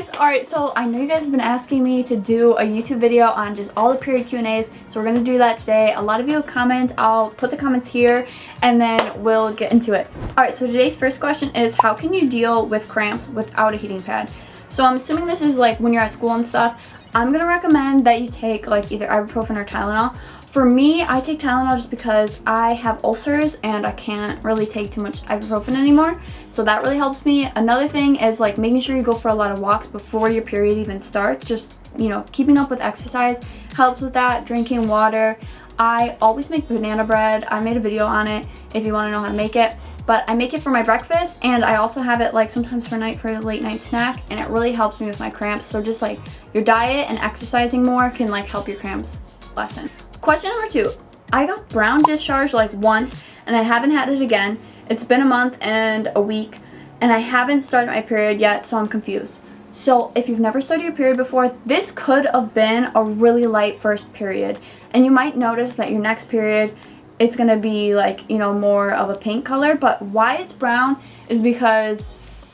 guys. Alright, so I know you guys have been asking me to do a YouTube video on just all the period Q&As, so we're going to do that today. A lot of you comment. I'll put the comments here and then we'll get into it. Alright, so today's first question is, how can you deal with cramps without a heating pad? So I'm assuming this is like when you're at school and stuff. I'm going to recommend that you take like either ibuprofen or Tylenol. For me, I take Tylenol just because I have ulcers and I can't really take too much ibuprofen anymore. So that really helps me. Another thing is like making sure you go for a lot of walks before your period even starts. Just, you know, keeping up with exercise helps with that. Drinking water. I always make banana bread. I made a video on it if you want to know how to make it. But I make it for my breakfast, and I also have it like sometimes for a late night snack, and it really helps me with my cramps. So just like your diet and exercising more can like help your cramps lessen. Question number 2. I got brown discharge like once and I haven't had it again. It's been a month and a week and I haven't started my period yet, so I'm confused. So if you've never started your period before, this could have been a really light first period, and you might notice that your next period it's gonna be like, you know, more of a pink color. But why it's brown is because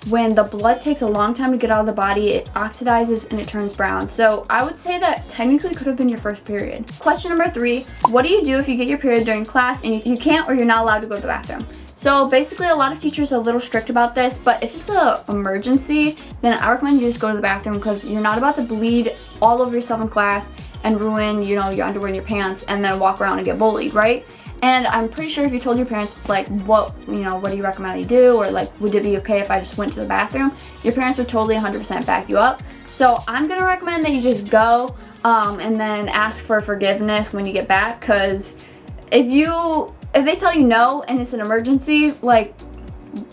when the blood takes a long time to get out of the body, it oxidizes and it turns brown. So I would say that technically could have been your first period. Question number 3, what do you do if you get your period during class and you can't or you're not allowed to go to the bathroom? So basically a lot of teachers are a little strict about this, but if it's an emergency, then I recommend you just go to the bathroom, because you're not about to bleed all over yourself in class and ruin, you know, your underwear and your pants and then walk around and get bullied, right? And I'm pretty sure if you told your parents, like, what do you recommend I do? Or, like, would it be okay if I just went to the bathroom? Your parents would totally 100% back you up. So I'm going to recommend that you just go and then ask for forgiveness when you get back. Because if they tell you no and it's an emergency, like,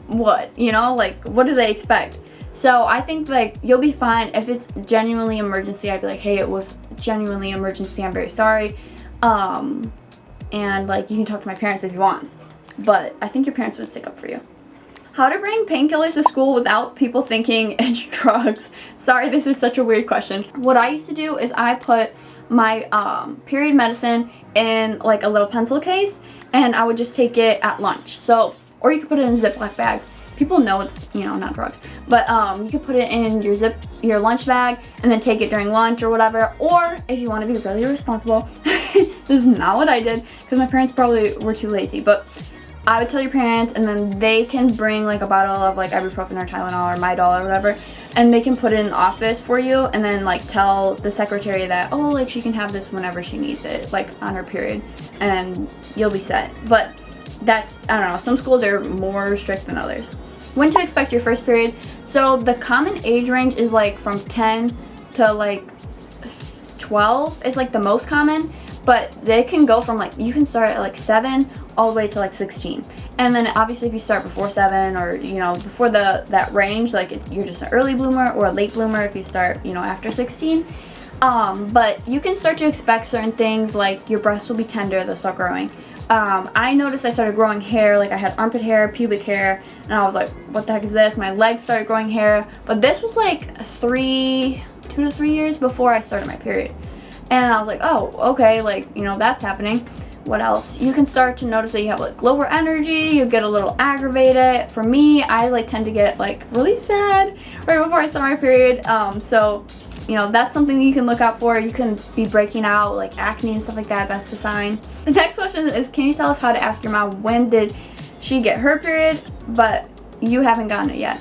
what? You know, like, what do they expect? So I think, like, you'll be fine. If it's genuinely emergency, I'd be like, hey, it was genuinely emergency. I'm very sorry. And like you can talk to my parents if you want, but I think your parents would stick up for you. How to bring painkillers to school without people thinking it's drugs? Sorry, this is such a weird question. What I used to do is I put my period medicine in like a little pencil case, and I would just take it at lunch. So, or you could put it in a Ziploc bag. People know it's, you know, not drugs, but you could put it in your lunch bag and then take it during lunch or whatever. Or if you want to be really responsible, this is not what I did because my parents probably were too lazy, but I would tell your parents, and then they can bring like a bottle of like ibuprofen or Tylenol or Midol or whatever, and they can put it in the office for you, and then like tell the secretary that, oh, like she can have this whenever she needs it, like on her period, and you'll be set. But that's, I don't know, some schools are more strict than others. When to expect your first period? So the common age range is like from 10 to like 12 is like the most common, but they can go from like, you can start at like 7 all the way to like 16. And then obviously if you start before 7 or, you know, before that range, like you're just an early bloomer or a late bloomer if you start, you know, after 16. But you can start to expect certain things, like your breasts will be tender, they'll start growing. I noticed I started growing hair, like I had armpit hair, pubic hair, and I was like, what the heck is this? My legs started growing hair, but this was like 2 to 3 years before I started my period. And I was like, oh, okay, like, you know, that's happening. What else? You can start to notice that you have like lower energy, you get a little aggravated. For me, I like tend to get like really sad right before I start my period. So, you know, that's something you can look out for. You can be breaking out like acne and stuff like that. That's a sign. The next question is, can you tell us how to ask your mom when did she get her period, but you haven't gotten it yet?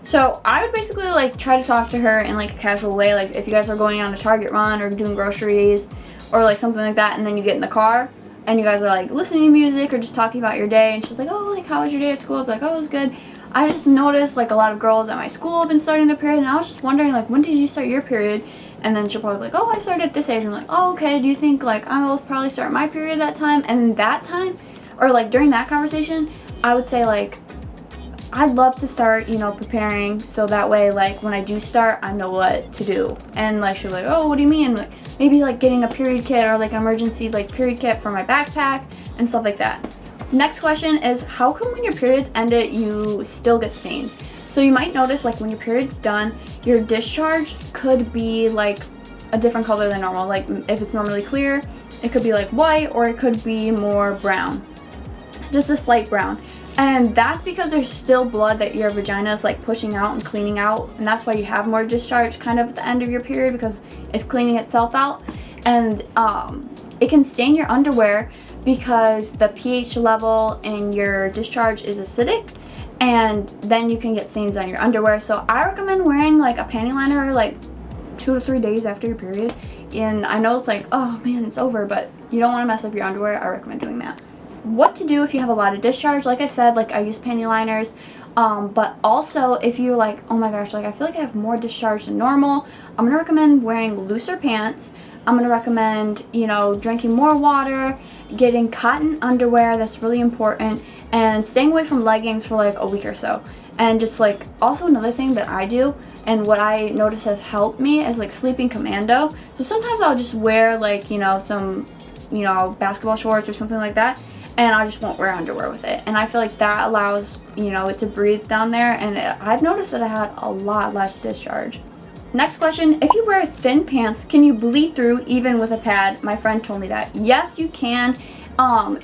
So I would basically like try to talk to her in like a casual way. Like if you guys are going on a Target run or doing groceries or like something like that, and then you get in the car and you guys are like listening to music or just talking about your day, and she's like, oh, like how was your day at school? I'd be like, oh, it was good. I just noticed like a lot of girls at my school have been starting their period, and I was just wondering like, when did you start your period? And then she'll probably be like, oh, I started at this age. I'm like, oh, okay, do you think like I will probably start my period that time? And that time, or like during that conversation, I would say like, I'd love to start, you know, preparing so that way like when I do start, I know what to do. And like she'll be like, oh, what do you mean? Like maybe like getting a period kit or like an emergency like period kit for my backpack and stuff like that. Next question is, how come when your period's ended you still get stains? So you might notice like when your period's done, your discharge could be like a different color than normal. Like if it's normally clear, it could be like white, or it could be more brown, just a slight brown. And that's because there's still blood that your vagina is like pushing out and cleaning out, and that's why you have more discharge kind of at the end of your period, because it's cleaning itself out. And it can stain your underwear because the pH level in your discharge is acidic, and then you can get stains on your underwear. So I recommend wearing like a panty liner like 2 to 3 days after your period. And I know it's like, oh man, it's over, but you don't want to mess up your underwear. I recommend doing that. What to do if you have a lot of discharge? Like I said, like I use panty liners, but also if you're like, oh my gosh, like I feel like I have more discharge than normal, I'm gonna recommend wearing looser pants. I'm gonna recommend, you know, drinking more water, getting cotton underwear, that's really important, and staying away from leggings for like a week or so. And just like, also another thing that I do and what I notice has helped me is like sleeping commando. So sometimes I'll just wear like, you know, some, you know, basketball shorts or something like that, and I just won't wear underwear with it. And I feel like that allows, you know, it to breathe down there, and I've noticed that I had a lot less discharge. Next question, if you wear thin pants, can you bleed through even with a pad? My friend told me that. Yes, you can.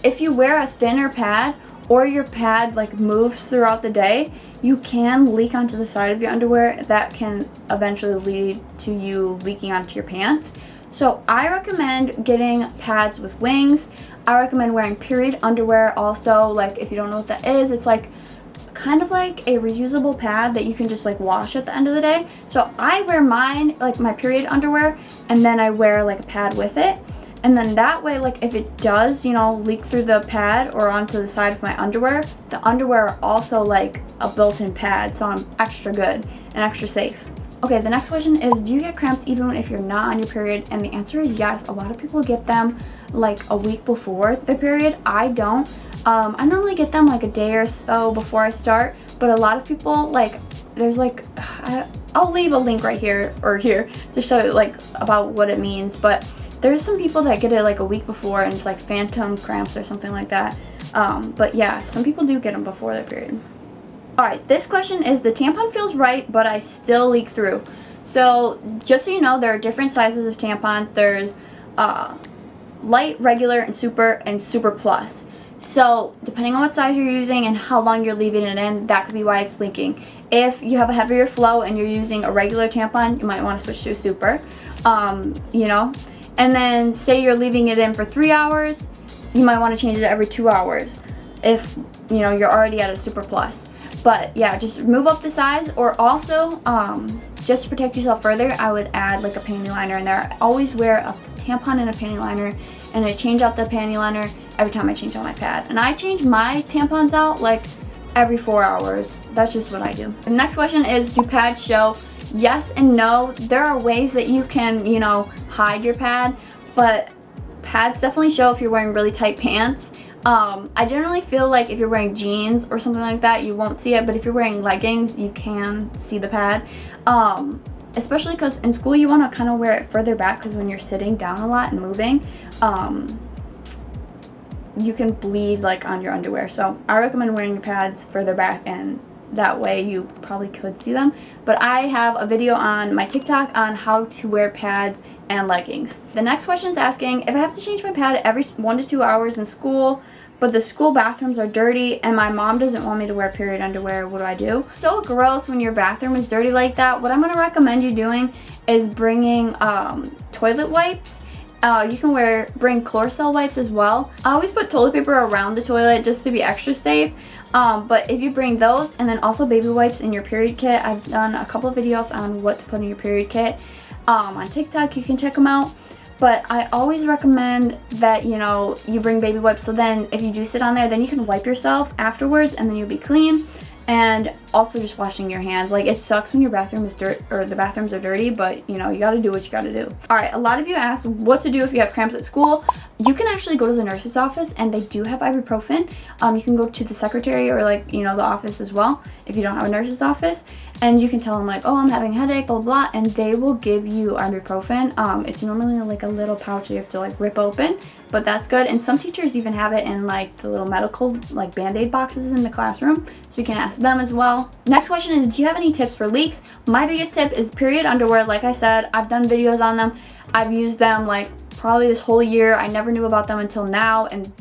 If you wear a thinner pad, or your pad like moves throughout the day, you can leak onto the side of your underwear. That can eventually lead to you leaking onto your pants. So I recommend getting pads with wings. I recommend wearing period underwear also. Like if you don't know what that is, it's like kind of like a reusable pad that you can just like wash at the end of the day. So I wear mine, like my period underwear, and then I wear like a pad with it. And then that way, like if it does, you know, leak through the pad or onto the side of my underwear, the underwear are also like a built-in pad, so I'm extra good and extra safe. Okay, the next question is, do you get cramps even if you're not on your period? And the answer is yes. A lot of people get them like a week before their period. I don't. I normally get them like a day or so before I start, but a lot of people, like, there's like, I'll leave a link right here or here to show you like about what it means, but there's some people that get it like a week before and it's like phantom cramps or something like that. But yeah, some people do get them before their period. Alright, this question is, the tampon feels right, but I still leak through. So just so you know, there are different sizes of tampons. There's light, regular, and super plus. So depending on what size you're using and how long you're leaving it in, that could be why it's leaking. If you have a heavier flow and you're using a regular tampon, you might want to switch to a super, you know. And then say you're leaving it in for 3 hours, you might want to change it every 2 hours if, you know, you're already at a super plus. But yeah, just move up the size, or also just to protect yourself further, I would add like a panty liner in there. I always wear a tampon and a panty liner, and I change out the panty liner every time I change out my pad. And I change my tampons out like every 4 hours. That's just what I do. The next question is, do pads show? Yes and no. There are ways that you can, you know, hide your pad, but pads definitely show if you're wearing really tight pants. I generally feel like if you're wearing jeans or something like that, you won't see it, but if you're wearing leggings, you can see the pad. Especially because in school you want to kind of wear it further back, because when you're sitting down a lot and moving, you can bleed like on your underwear. So I recommend wearing your pads further back, and that way you probably could see them. But I have a video on my TikTok on how to wear pads and leggings. The next question is asking, if I have to change my pad every 1 to 2 hours in school, but the school bathrooms are dirty and my mom doesn't want me to wear period underwear, what do I do? So gross when your bathroom is dirty like that. What I'm going to recommend you doing is bringing toilet wipes. You can bring Chlorcell wipes as well. I always put toilet paper around the toilet just to be extra safe. But if you bring those, and then also baby wipes in your period kit, I've done a couple of videos on what to put in your period kit on TikTok. You can check them out. But I always recommend that, you know, you bring baby wipes, so then if you do sit on there, then you can wipe yourself afterwards and then you'll be clean. And also just washing your hands. Like, it sucks when your bathroom is dirt, or the bathrooms are dirty, but you know, you gotta do what you gotta do. Alright, a lot of you asked what to do if you have cramps at school. You can actually go to the nurse's office, and they do have ibuprofen. You can go to the secretary or like, you know, the office as well if you don't have a nurse's office, and you can tell them like, oh, I'm having a headache, blah blah, and they will give you ibuprofen. It's normally like a little pouch that you have to like rip open, but that's good. And some teachers even have it in like the little medical like band-aid boxes in the classroom, so you can ask them as well. Next question is, do you have any tips for leaks? My biggest tip is period underwear. Like I said, I've done videos on them. I've used them like probably this whole year. I never knew about them until now, and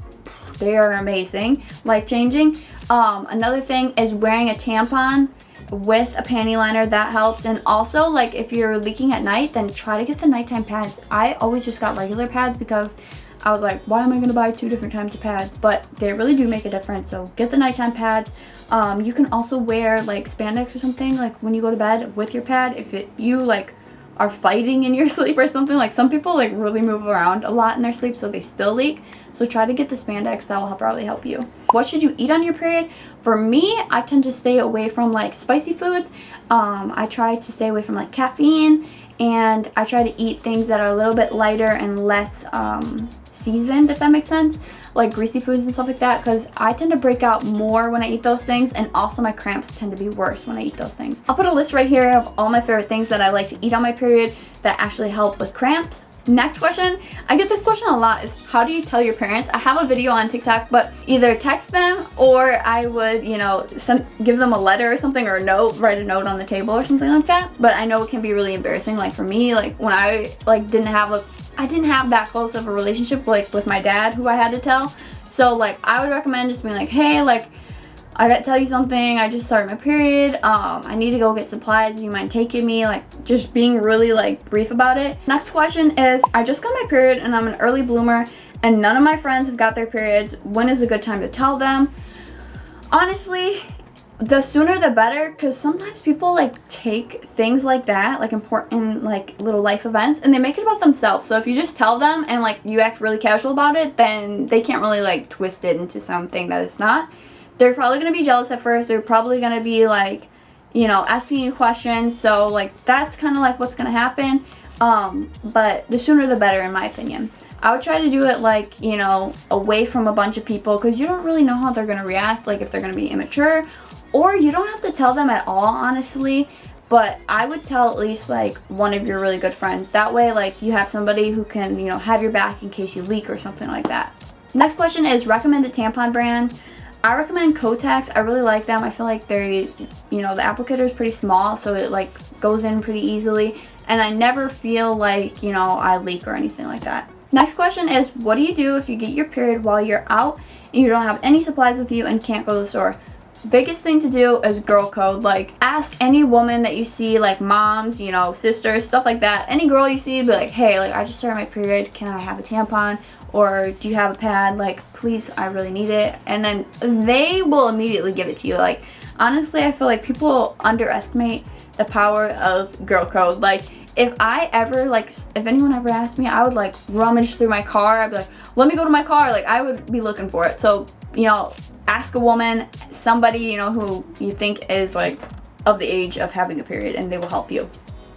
they are amazing, life-changing. Another thing is wearing a tampon with a panty liner. That helps. And also, like, if you're leaking at night, then try to get the nighttime pads. I always just got regular pads because I was like, why am I gonna buy 2 different types of pads? But they really do make a difference, so get the nighttime pads. You can also wear like spandex or something like when you go to bed with your pad if you like are fighting in your sleep or something. Like some people like really move around a lot in their sleep, so they still leak. So try to get the spandex. That will probably help you. What should you eat on your period? For me, I tend to stay away from like spicy foods. I try to stay away from like caffeine, and I try to eat things that are a little bit lighter and less seasoned, if that makes sense, like greasy foods and stuff like that, because I tend to break out more when I eat those things, and also my cramps tend to be worse when I eat those things. I'll put a list right here of all my favorite things that I like to eat on my period that actually help with cramps. Next question, I get this question a lot, is how do you tell your parents? I have a video on TikTok, but either text them or I would, you know, give them a letter or something, or a note, write a note on the table or something like that. But I know it can be really embarrassing. Like for me, like when I like didn't have that close of a relationship like with my dad, who I had to tell. So like I would recommend just being like, hey, like I gotta tell you something, I just started my period, I need to go get supplies, do you mind taking me? Like just being really like brief about it. Next question is, I just got my period and I'm an early bloomer and none of my friends have got their periods. When is a good time to tell them? Honestly, the sooner the better, because sometimes people like take things like that, like important like little life events, and they make it about themselves. So if you just tell them and like you act really casual about it, then they can't really like twist it into something that it's not. They're probably going to be jealous at first. They're probably going to be like, you know, asking you questions. So like that's kind of like what's going to happen. But the sooner the better, in my opinion. I would try to do it like, you know, away from a bunch of people, because you don't really know how they're going to react, like if they're going to be immature, or you don't have to tell them at all, honestly. But I would tell at least like one of your really good friends. That way like you have somebody who can, you know, have your back in case you leak or something like that. Next question is recommended tampon brand. I recommend Kotex. I really like them. I feel like they're, you know, the applicator is pretty small, so it like goes in pretty easily, and I never feel like, you know, I leak or anything like that. Next question is, what do you do if you get your period while you're out and you don't have any supplies with you and can't go to the store? Biggest thing to do is girl code. Like ask any woman that you see, like moms, you know, sisters, stuff like that. Any girl you see, be like, hey, like I just started my period, can I have a tampon? Or do you have a pad? Like please, I really need it. And then they will immediately give it to you. Like honestly, I feel like people underestimate the power of girl code. Like if anyone ever asked me, I would like rummage through my car. I'd be like, let me go to my car. Like I would be looking for it. So, you know, ask a woman, somebody, you know, who you think is like of the age of having a period, and they will help you.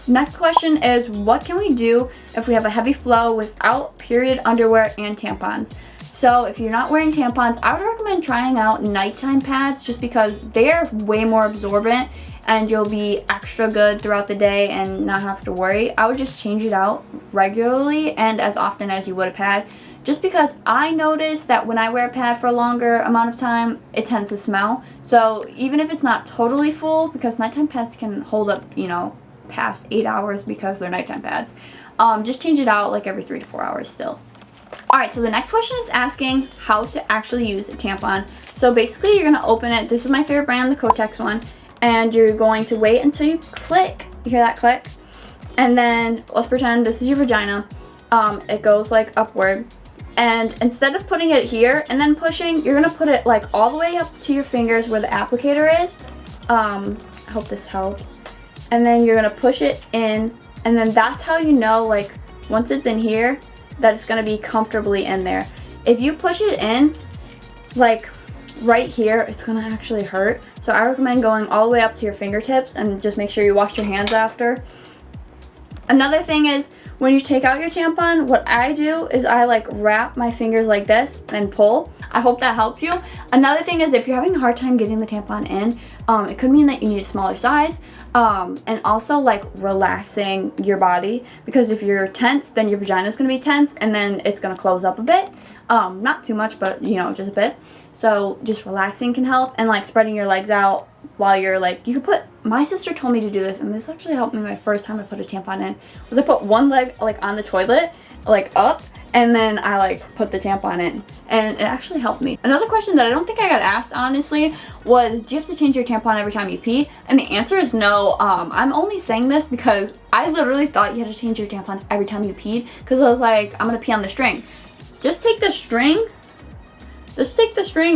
Next question is, what can we do if we have a heavy flow without period underwear and tampons? So if you're not wearing tampons, I would recommend trying out nighttime pads, just because they're way more absorbent and you'll be extra good throughout the day and not have to worry. I would just change it out regularly and as often as you would a pad, just because I notice that when I wear a pad for a longer amount of time, it tends to smell. So even if it's not totally full, because nighttime pads can hold up, you know, past 8 hours because they're nighttime pads, just change it out like every 3 to 4 hours still. Alright, so the next question is asking how to actually use a tampon. So basically you're going to open it. This is my favorite brand, the Kotex one. And you're going to wait until you click. You hear that click? And then let's pretend this is your vagina. It goes like upward. And instead of putting it here and then pushing, you're going to put it like all the way up to your fingers where the applicator is. I hope this helps. And then you're going to push it in. And then that's how you know, like, once it's in here, that it's going to be comfortably in there. If you push it in, like, right here, it's going to actually hurt. So I recommend going all the way up to your fingertips, and just make sure you wash your hands after. Another thing is, when you take out your tampon, what I do is I like wrap my fingers like this and pull. I hope that helps you. Another thing is, if you're having a hard time getting the tampon in, it could mean that you need a smaller size. And also like relaxing your body, because if you're tense, then your vagina is going to be tense, and then it's going to close up a bit. Not too much, but you know, just a bit. So just relaxing can help, and like spreading your legs out while you're like, you could put, my sister told me to do this, and this actually helped me my first time I put a tampon in, was I put one leg like on the toilet, like up, and then I like put the tampon in, and it actually helped me. Another question that I don't think I got asked honestly was, do you have to change your tampon every time you pee? And the answer is no. I'm only saying this because I literally thought you had to change your tampon every time you peed, because I was like, I'm gonna pee on the string. Just take the string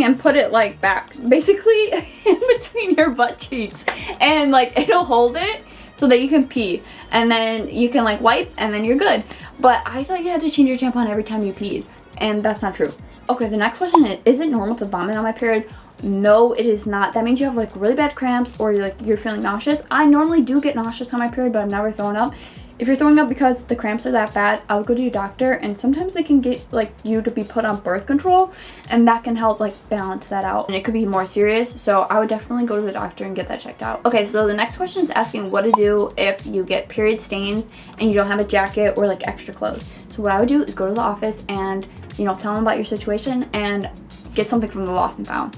and put it like back, basically in between your butt cheeks, and like it'll hold it so that you can pee, and then you can like wipe, and then you're good. But I thought you had to change your tampon every time you peed, and that's not true. Okay, the next question is it normal to vomit on my period? No, it is not. That means you have like really bad cramps, or you're feeling nauseous. I normally do get nauseous on my period, but I've never thrown up. If you're throwing up because the cramps are that bad, I would go to your doctor, and sometimes they can get like you to be put on birth control, and that can help like balance that out, and it could be more serious. So I would definitely go to the doctor and get that checked out. Okay, so the next question is asking what to do if you get period stains and you don't have a jacket or like extra clothes. So what I would do is go to the office and, you know, tell them about your situation and get something from the lost and found.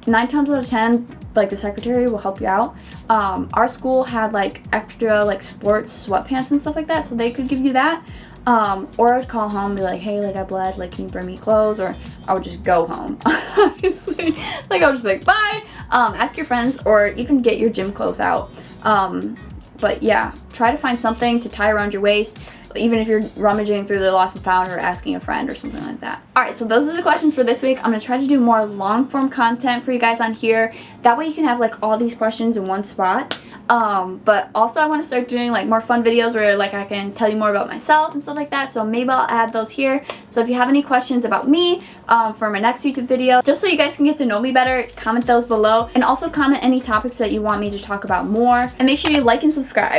9 times out of 10, like the secretary will help you out. Our school had like extra like sports sweatpants and stuff like that, so they could give you that. Or I would call home and be like, hey, like I bled, like can you bring me clothes? Or I would just go home. Honestly, like I would just be like, bye. Ask your friends, or even get your gym clothes out. But yeah, try to find something to tie around your waist, even if you're rummaging through the lost and found or asking a friend or something like that. Alright, so those are the questions for this week. I'm going to try to do more long form content for you guys on here. That way you can have like all these questions in one spot. But also I want to start doing like more fun videos where like I can tell you more about myself and stuff like that. So maybe I'll add those here. So if you have any questions about me for my next YouTube video, just so you guys can get to know me better, comment those below. And also comment any topics that you want me to talk about more. And make sure you like and subscribe.